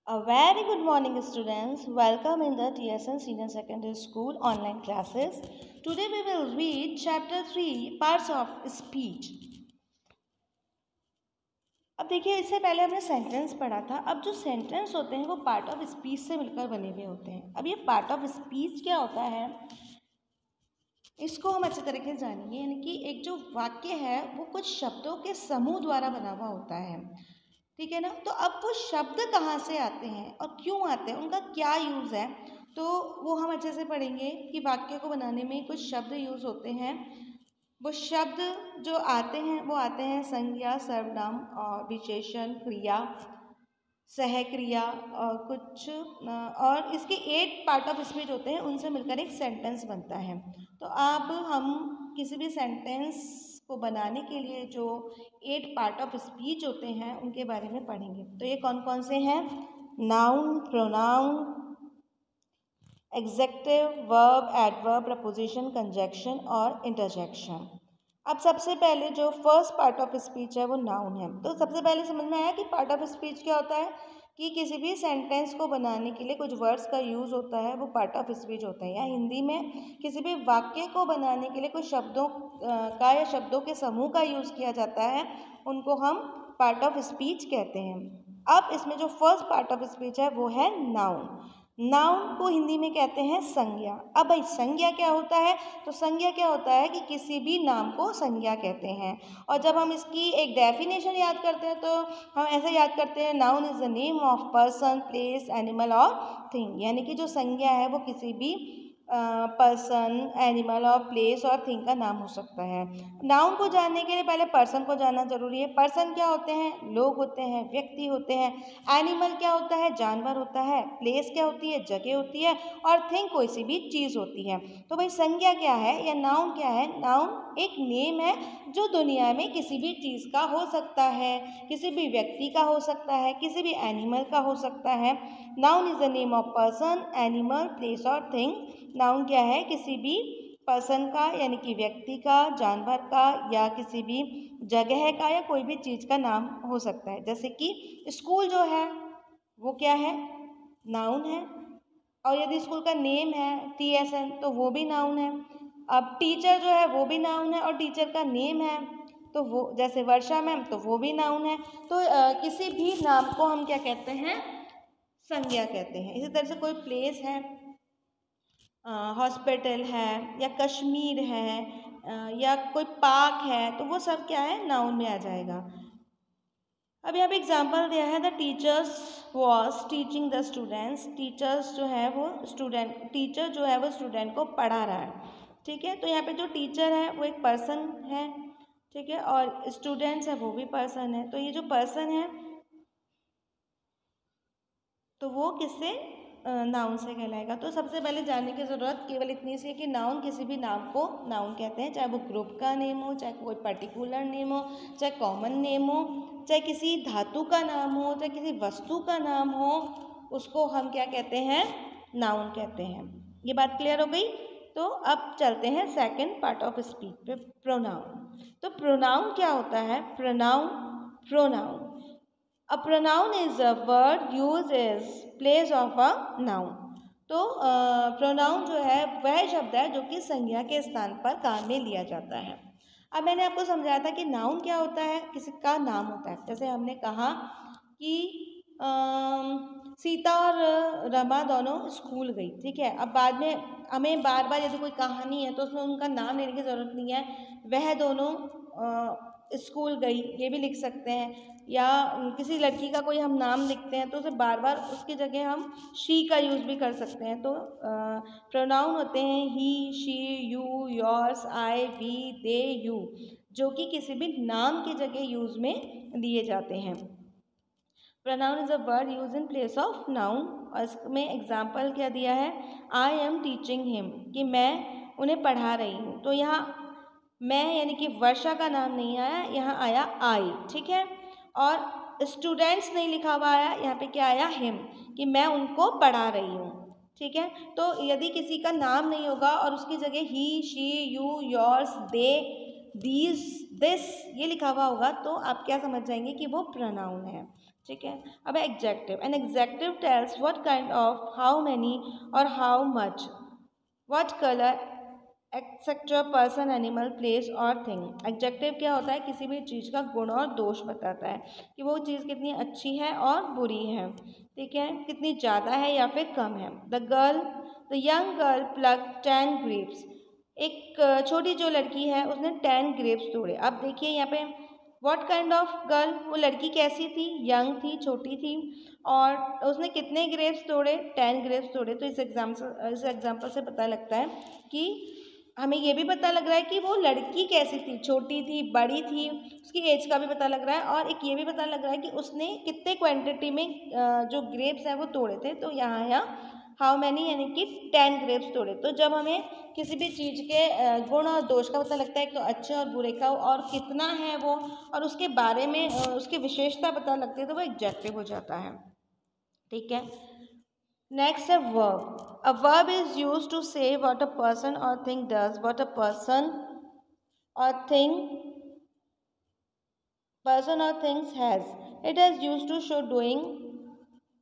A very good morning, students. Welcome in the TSN Senior Secondary School online classes. Today we will read Chapter 3, Parts of Speech. अब देखिए, इससे पहले हमने sentence पढ़ा था. अब जो सेंटेंस होते हैं वो पार्ट ऑफ स्पीच से मिलकर बने हुए होते हैं. अब ये पार्ट ऑफ स्पीच क्या होता है, इसको हम अच्छे तरीके से जानेंगे. यानी कि एक जो वाक्य है वो कुछ शब्दों के समूह द्वारा बना हुआ होता है. ठीक है ना. तो अब वो शब्द कहाँ से आते हैं और क्यों आते हैं, उनका क्या यूज़ है, तो वो हम अच्छे से पढ़ेंगे कि वाक्य को बनाने में कुछ शब्द यूज़ होते हैं. वो शब्द जो आते हैं वो आते हैं संज्ञा, सर्वनाम और विशेषण, क्रिया, सहक्रिया और कुछ और इसके 8 पार्ट ऑफ स्पीच होते हैं. उनसे मिलकर एक सेंटेंस बनता है. तो अब हम किसी भी सेंटेंस को बनाने के लिए जो 8 पार्ट ऑफ स्पीच होते हैं उनके बारे में पढ़ेंगे. तो ये कौन कौन से हैं? Noun, pronoun, executive, verb, adverb, preposition, conjunction और इंटरजेक्शन. अब सबसे पहले जो फर्स्ट पार्ट ऑफ स्पीच है वो नाउन है. तो सबसे पहले समझ में आया कि पार्ट ऑफ स्पीच क्या होता है, कि किसी भी सेंटेंस को बनाने के लिए कुछ वर्ड्स का यूज़ होता है, वो पार्ट ऑफ स्पीच होता है. या हिंदी में किसी भी वाक्य को बनाने के लिए कुछ शब्दों का या शब्दों के समूह का यूज़ किया जाता है, उनको हम पार्ट ऑफ स्पीच कहते हैं. अब इसमें जो फर्स्ट पार्ट ऑफ स्पीच है वो है नाउन. नाउन को हिंदी में कहते हैं संज्ञा. अब भाई संज्ञा क्या होता है, तो संज्ञा क्या होता है कि किसी भी नाम को संज्ञा कहते हैं. और जब हम इसकी एक डेफिनेशन याद करते हैं तो हम ऐसे याद करते हैं, noun is the name of person, place, animal और थिंग. यानी कि जो संज्ञा है वो किसी भी पर्सन, एनिमल और प्लेस और थिंग का नाम हो सकता है. नाउन को जानने के लिए पहले पर्सन को जानना जरूरी है. पर्सन क्या होते हैं? लोग होते हैं, व्यक्ति होते हैं. एनिमल क्या होता है? जानवर होता है. प्लेस क्या होती है? जगह होती है. और थिंग कोई सी भी चीज़ होती है. तो भाई संज्ञा क्या है या नाउन क्या है? नाउन एक नेम है जो दुनिया में किसी भी चीज़ का हो सकता है, किसी भी व्यक्ति का हो सकता है, किसी भी एनिमल का हो सकता है. Noun is the name of person, animal, place और थिंग. नाउन क्या है? किसी भी पर्सन का यानी कि व्यक्ति का, जानवर का या किसी भी जगह का या कोई भी चीज़ का नाम हो सकता है. जैसे कि स्कूल जो है वो क्या है? नाउन है. और यदि स्कूल का नेम है TSN तो वो भी नाउन है. अब टीचर जो है वो भी नाउन है और टीचर का नेम है तो वो, जैसे वर्षा मैम, तो वो भी नाउन है. तो किसी भी नाम को हम क्या कहते हैं? संज्ञा कहते हैं. इसी तरह से कोई प्लेस है, हॉस्पिटल है या कश्मीर है या कोई पार्क है, तो वो सब क्या है? नाउन में आ जाएगा. अब यहाँ पे एग्जाम्पल दिया है, the teachers was teaching the students. Teachers जो है वो टीचर जो है वो स्टूडेंट को पढ़ा रहा है. ठीक है. तो यहाँ पे जो टीचर है वो एक पर्सन है. ठीक है. और स्टूडेंट्स है वो भी पर्सन है. तो ये जो पर्सन है तो वो किससे? नाउन से कहलाएगा. तो सबसे पहले जानने की ज़रूरत केवल इतनी सी है कि नाउन किसी भी नाम को नाउन कहते हैं, चाहे वो ग्रुप का नेम हो, चाहे कोई पर्टिकुलर नेम हो, चाहे कॉमन नेम हो, चाहे किसी धातु का नाम हो, चाहे किसी वस्तु का नाम हो, उसको हम क्या कहते हैं? नाउन कहते हैं. ये बात क्लियर हो गई. तो अब चलते हैं सेकेंड पार्ट ऑफ स्पीच पे, प्रोनाउन. तो प्रोनाउन क्या होता है? Pronoun. A pronoun is a word used as place of a noun. तो प्रोनाउन जो है वह शब्द है जो कि संज्ञा के स्थान पर काम में लिया जाता है. अब मैंने आपको समझाया था कि नाउन क्या होता है, किसी का नाम होता है. जैसे हमने कहा कि सीता और रमा दोनों स्कूल गई. ठीक है. अब बाद में हमें बार बार यदि कोई कहानी है तो उसमें उनका नाम लेने की ज़रूरत नहीं है. वह दोनों स्कूल गई ये भी लिख सकते हैं. या किसी लड़की का कोई हम नाम लिखते हैं तो उसे बार बार उसकी जगह हम शी का यूज़ भी कर सकते हैं. तो प्रोनाउन होते हैं he, she, you, yours, I, we, they, you, जो कि किसी भी नाम की जगह यूज़ में लिए जाते हैं. Pronoun is a word use in place of noun. और इसमें एग्जाम्पल क्या दिया है? आई एम टीचिंग हिम, कि मैं उन्हें पढ़ा रही हूँ. तो यहाँ मैं यानी कि वर्षा का नाम नहीं आया, यहाँ आया आई. ठीक है. और स्टूडेंट्स नहीं लिखा हुआ आया, यहाँ पे क्या आया? हिम, कि मैं उनको पढ़ा रही हूँ. ठीक है. तो यदि किसी का नाम नहीं होगा और उसकी जगह he, she, you, yours, they, these, this ये लिखा हुआ होगा तो आप क्या समझ जाएंगे कि वो प्रोनाउन है. ठीक है। अब adjective, an adjective tells what kind of, how many और how much, what colour etcetera person, animal, place और थिंग। एग्जेक्टिव क्या होता है, किसी भी चीज़ का गुण और दोष बताता है कि वो चीज़ कितनी अच्छी है और बुरी है, ठीक है, कितनी ज़्यादा है या फिर कम है। The young girl plug 10 grapes, एक छोटी जो लड़की है उसने 10 ग्रेप्स तोड़े। अब देखिए यहाँ पे व्हाट काइंड ऑफ गर्ल, वो लड़की कैसी थी, यंग थी, छोटी थी, और उसने कितने ग्रेप्स तोड़े, 10 ग्रेप्स तोड़े। तो इस एग्जाम्पल से पता लगता है कि हमें ये भी पता लग रहा है कि वो लड़की कैसी थी, छोटी थी, बड़ी थी, उसकी एज का भी पता लग रहा है, और एक ये भी पता लग रहा है कि उसने कितने क्वांटिटी में जो ग्रेप्स हैं वो तोड़े थे। तो यहाँ हाउ मैनी यानी कि 10 ग्रेप्स तोड़े। तो जब हमें किसी भी चीज़ के गुण और दोष का पता लगता है, तो अच्छे और बुरे का, और कितना है वो, और उसके बारे में उसकी विशेषता पता लगती है, तो वो एग्जेक्टिव हो जाता है, ठीक है। नेक्स्ट है verb. A verb is used to say what a person or thing does, what a person or things has. It is used to show doing,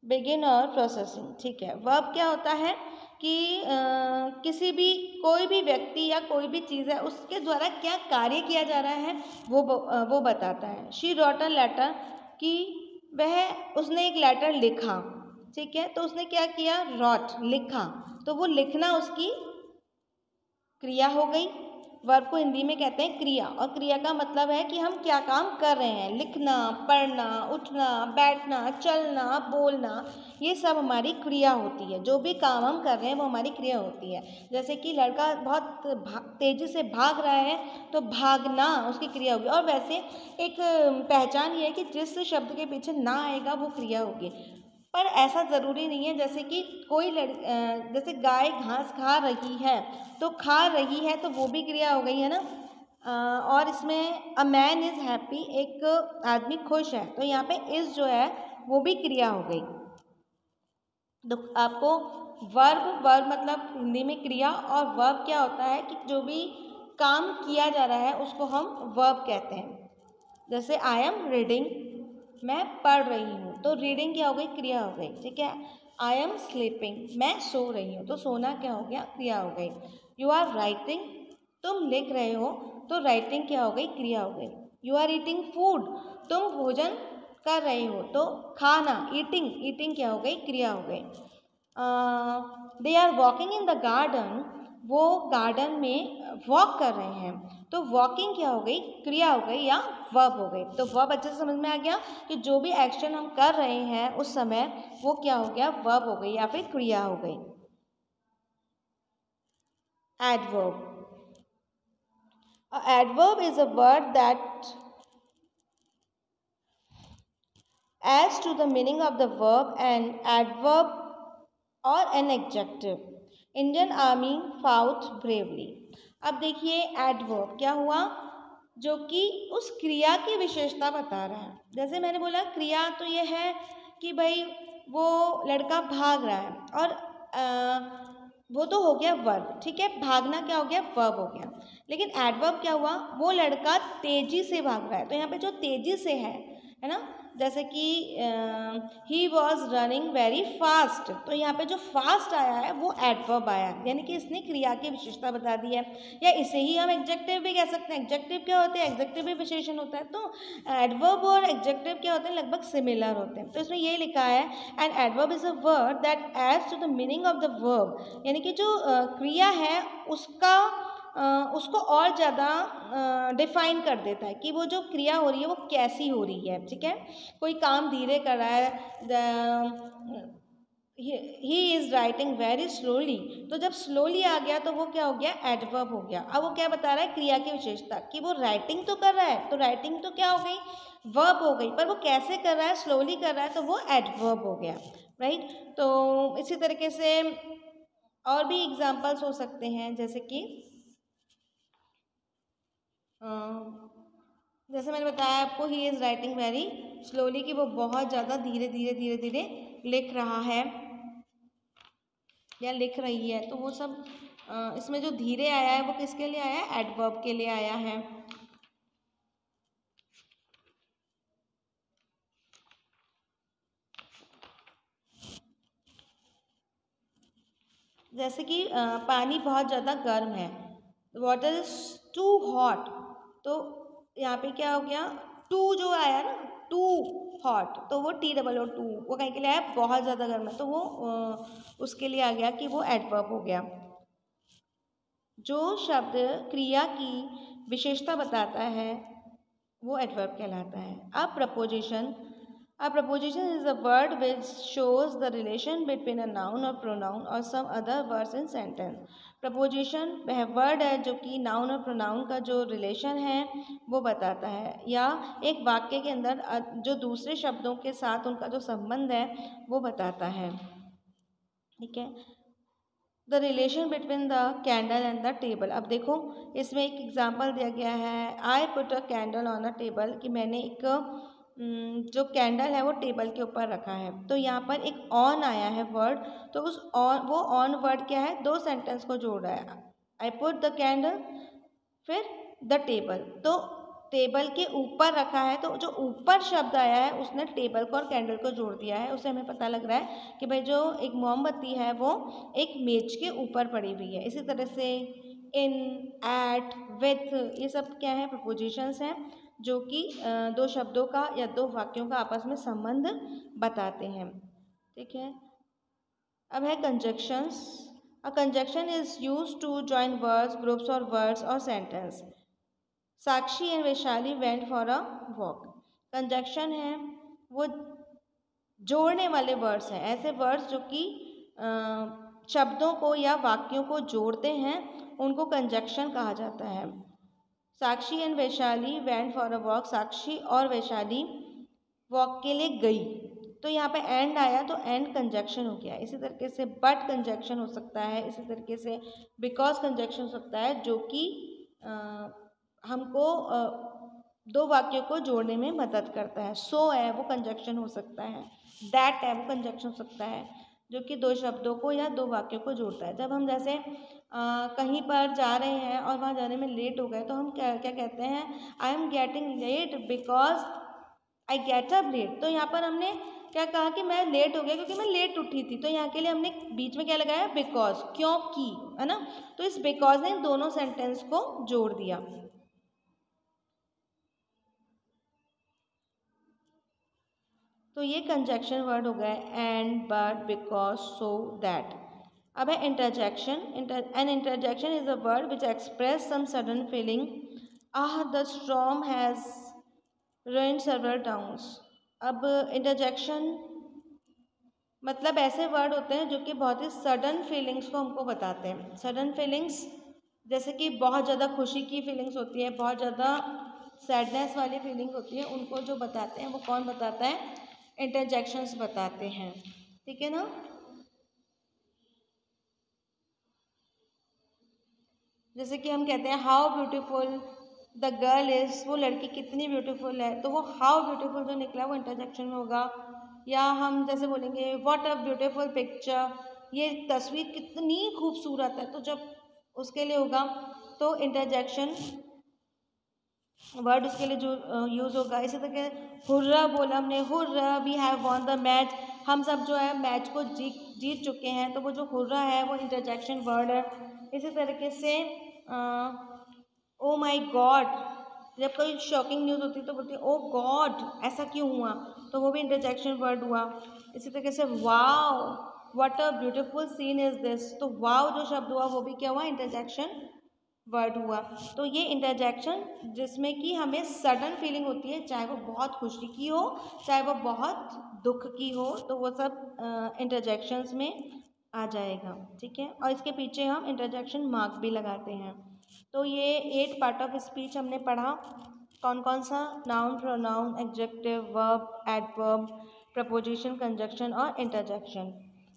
begin और processing, ठीक है। वर्ब क्या होता है कि किसी भी, कोई भी व्यक्ति या कोई भी चीज़ है उसके द्वारा क्या कार्य किया जा रहा है वो बताता है। शी रॉट अ लेटर, कि उसने एक लेटर लिखा, ठीक है। तो उसने क्या किया, रॉट, लिखा, तो वो लिखना उसकी क्रिया हो गई। वर्ब को हिंदी में कहते हैं क्रिया, और क्रिया का मतलब है कि हम क्या काम कर रहे हैं। लिखना, पढ़ना, उठना, बैठना, चलना, बोलना, ये सब हमारी क्रिया होती है। जो भी काम हम कर रहे हैं वो हमारी क्रिया होती है। जैसे कि लड़का बहुत तेज़ी से भाग रहा है, तो भागना उसकी क्रिया होगी। और वैसे एक पहचान ये है कि जिस शब्द के पीछे ना आएगा वो क्रिया होगी, पर ऐसा ज़रूरी नहीं है। जैसे कि जैसे गाय घास खा रही है, तो खा रही है तो वो भी क्रिया हो गई है ना। और इसमें अ मैन इज़ हैप्पी, एक आदमी खुश है, तो यहाँ पे इज़ जो है वो भी क्रिया हो गई। तो आपको वर्ब मतलब हिंदी में क्रिया, और वर्ब क्या होता है कि जो भी काम किया जा रहा है उसको हम वर्ब कहते हैं। जैसे आई एम रीडिंग, मैं पढ़ रही हूँ, तो रीडिंग क्या हो गई, क्रिया हो गई, ठीक है। आई एम स्लीपिंग, मैं सो रही हूँ, तो सोना क्या हो गया, क्रिया हो गई। यू आर राइटिंग, तुम लिख रहे हो, तो राइटिंग क्या हो गई, क्रिया हो गई। यू आर ईटिंग फूड, तुम भोजन कर रहे हो, तो खाना, ईटिंग क्या हो गई, क्रिया हो गई। They are walking in the garden, वो गार्डन में वॉक कर रहे हैं, तो वॉकिंग क्या हो गई, क्रिया हो गई या वर्ब हो गई। तो वर्ब अच्छे से समझ में आ गया कि जो भी एक्शन हम कर रहे हैं उस समय वो क्या हो गया, वर्ब हो गई या फिर क्रिया हो गई। Adverb. Adverb is a word that adds to the meaning of the verb, and adverb or an adjective. Indian army fought bravely. अब देखिए एडवर्ब क्या हुआ, जो कि उस क्रिया की विशेषता बता रहा है। जैसे मैंने बोला क्रिया तो ये है कि भाई वो लड़का भाग रहा है, और वो तो हो गया वर्ब, ठीक है। भागना क्या हो गया, वर्ब हो गया। लेकिन एडवर्ब क्या हुआ, वो लड़का तेजी से भाग रहा है, तो यहाँ पे जो तेजी से है ना, जैसे कि he was running very fast, तो यहाँ पे जो फास्ट आया है वो एडवर्ब आया, यानी कि इसने क्रिया की विशेषता बता दी है। या इसे ही हम एग्जेक्टिव भी कह सकते हैं। एग्जेक्टिव क्या होते हैं, एग्जेक्टिव भी विशेषण होता है। तो एडवर्ब और एग्जेक्टिव क्या होते हैं, लगभग सिमिलर होते हैं। तो इसमें ये लिखा है, and adverb is a word that adds to the meaning of the verb, यानी कि जो क्रिया है उसको और ज़्यादा डिफाइन कर देता है कि वो जो क्रिया हो रही है वो कैसी हो रही है, ठीक है। कोई काम धीरे कर रहा है, he is writing very slowly, तो जब स्लोली आ गया तो वो क्या हो गया, एडवर्ब हो गया। अब वो क्या बता रहा है, क्रिया की विशेषता, कि वो राइटिंग तो कर रहा है, तो राइटिंग तो क्या हो गई, वर्ब हो गई, पर वो कैसे कर रहा है, स्लोली कर रहा है, तो वो एडवर्ब हो गया, राइट। तो इसी तरीके से और भी एग्जाम्पल्स हो सकते हैं, जैसे कि जैसे मैंने बताया आपको, he is writing very slowly, कि वो बहुत ज़्यादा धीरे धीरे लिख रहा है या लिख रही है। तो वो सब इसमें जो धीरे आया है वो किसके लिए आया है, एडवर्ब के लिए आया है। जैसे कि पानी बहुत ज़्यादा गर्म है, वाटर इज़ टू हॉट, तो यहाँ पे क्या हो गया, टू जो आया ना, टू हॉट, तो वो TOO, वो कहीं के लिए आया बहुत ज़्यादा गर्म है, तो वो उसके लिए आ गया कि वो एडवर्ब हो गया। जो शब्द क्रिया की विशेषता बताता है वो एडवर्ब कहलाता है। अब preposition, a preposition is a word which shows the relation between a noun or pronoun or some other words in sentence. Preposition वह वर्ड है जो कि नाउन और प्रोनाउन का जो रिलेशन है वो बताता है, या एक वाक्य के अंदर जो दूसरे शब्दों के साथ उनका जो संबंध है वो बताता है। ठीक है, the relation between the candle and the table. अब देखो इसमें एक एग्जाम्पल दिया गया है, I put a candle on a table, कि मैंने एक जो कैंडल है वो टेबल के ऊपर रखा है। तो यहाँ पर एक ऑन आया है वर्ड, तो उस ऑन, वो ऑन वर्ड क्या है, दो सेंटेंस को जोड़ रहा है। आई पुट द कैंडल, फिर द टेबल, तो टेबल के ऊपर रखा है, तो जो ऊपर शब्द आया है उसने टेबल को और कैंडल को जोड़ दिया है। उससे हमें पता लग रहा है कि भाई जो एक मोमबत्ती है वो एक मेज के ऊपर पड़ी हुई है। इसी तरह से इन, एट, विथ, ये सब क्या है, प्रपोजिशंस हैं जो कि दो शब्दों का या दो वाक्यों का आपस में संबंध बताते हैं। ठीक है, अब है conjunctions. A conjunction is used to join words, groups और वर्ड्स और sentence. Sakshi and Vaishali went for a walk. Conjunction है वो जोड़ने वाले वर्ड्स हैं, ऐसे वर्ड्स जो कि शब्दों को या वाक्यों को जोड़ते हैं, उनको कंजक्शन कहा जाता है। Sakshi and Vaishali went for a walk, Sakshi और वैशाली वॉक के लिए गई, तो यहाँ पे एंड आया तो एंड कंजक्शन हो गया। इसी तरीके से बट कंजक्शन हो सकता है, इसी तरीके से बिकॉज कंजक्शन हो सकता है, जो कि हमको दो वाक्यों को जोड़ने में मदद करता है। सो है वो कंजक्शन हो सकता है, दैट है वो कंजक्शन हो सकता है, जो कि दो शब्दों को या दो वाक्यों को जोड़ता है। जब हम जैसे कहीं पर जा रहे हैं और वहाँ जाने में लेट हो गए, तो हम क्या क्या कहते हैं, I am getting late because I get up late. तो यहाँ पर हमने क्या कहा कि मैं लेट हो गया क्योंकि मैं लेट उठी थी, तो यहाँ के लिए हमने बीच में क्या लगाया, बिकॉज, क्योंकि, है ना। तो इस बिकॉज ने दोनों सेंटेंस को जोड़ दिया। तो ये कंजक्शन वर्ड हो गए, and, but, because, so, that. अब है interjection. An interjection is a word which express some sudden feeling, ah the storm has ruined several towns। अब इंटरजेक्शन मतलब ऐसे वर्ड होते हैं जो कि बहुत ही सडन फीलिंग्स को हमको बताते हैं। सडन फीलिंग्स जैसे कि बहुत ज़्यादा खुशी की फीलिंग्स होती है, बहुत ज़्यादा सैडनेस वाली फीलिंग होती है, उनको जो बताते हैं वो कौन बताता है, इंटरजेक्शंस बताते हैं। ठीक है ना। जैसे कि हम कहते हैं how beautiful the girl is, वो लड़की कितनी ब्यूटीफुल है, तो वो हाउ ब्यूटीफुल जो निकला वो इंटरजेक्शन में होगा। या हम जैसे बोलेंगे व्हाट अ ब्यूटीफुल पिक्चर, ये तस्वीर कितनी खूबसूरत है, तो जब उसके लिए होगा तो इंटरजेक्शन वर्ड उसके लिए जो यूज़ होगा। इसी तरह हुर्रा बोला हमने, hurrah we have won the match, हम सब जो है मैच को जीत चुके हैं, तो वो जो हुर्रा है वो इंटरजेक्शन वर्ड है। इसी तरीके से ओ माई गॉड, जब कोई शॉकिंग न्यूज़ होती है तो बोलती है ओ गॉड ऐसा क्यों हुआ, तो वो भी इंटरजेक्शन वर्ड हुआ। इसी तरीके से wow, what a beautiful scene is this, तो वाव जो शब्द हुआ वो भी क्या हुआ, इंटरजेक्शन वर्ड हुआ। तो ये इंटरजेक्शन जिसमें कि हमें सडन फीलिंग होती है, चाहे वो बहुत खुशी की हो चाहे वो बहुत दुख की हो, तो वो सब इंटरजेक्शंस में आ जाएगा। ठीक है, और इसके पीछे हम इंटरजेक्शन मार्क भी लगाते हैं। तो ये 8 पार्ट ऑफ स्पीच हमने पढ़ा। कौन कौन सा, noun, pronoun, adjective, verb, adverb, preposition, conjunction और इंटरजेक्शन।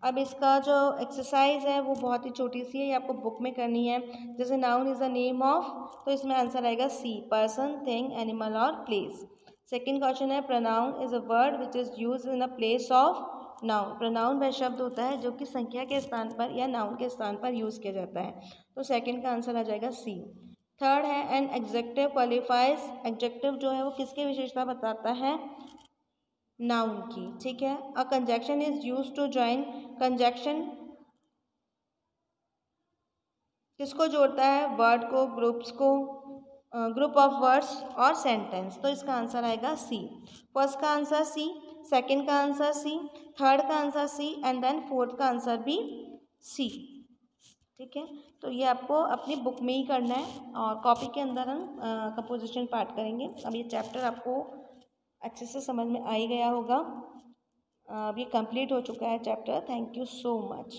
अब इसका जो एक्सरसाइज है वो बहुत ही छोटी सी है, ये आपको बुक में करनी है। जैसे noun is the name of, तो इसमें आंसर आएगा सी, पर्सन, थिंग, एनिमल और प्लेस। सेकंड क्वेश्चन है pronoun is a word which is use in a place of noun. Pronoun वह शब्द होता है जो कि संख्या के स्थान पर या नाउन के स्थान पर यूज़ किया जाता है, तो सेकंड का आंसर आ जाएगा सी। थर्ड है एन एग्जेक्टिव क्वालिफाइज, एग्जेक्टिव जो है वो किसकी विशेषता बताता है, नाउन की। ठीक है, a conjunction is use to join, conjunction किसको जोड़ता है? वर्ड को, ग्रुप्स को, ग्रुप ऑफ वर्ड्स और सेंटेंस। तो इसका आंसर आएगा सी। फर्स्ट का आंसर सी, सेकंड का आंसर सी, थर्ड का answer C and then fourth का आंसर भी सी। ठीक है, तो ये आपको अपनी बुक में ही करना है और कॉपी के अंदर हम कंपोजिशन पार्ट करेंगे। अब ये चैप्टर आपको अच्छे से समझ में आ ही गया होगा। अब ये कंप्लीट हो चुका है chapter. Thank you so much.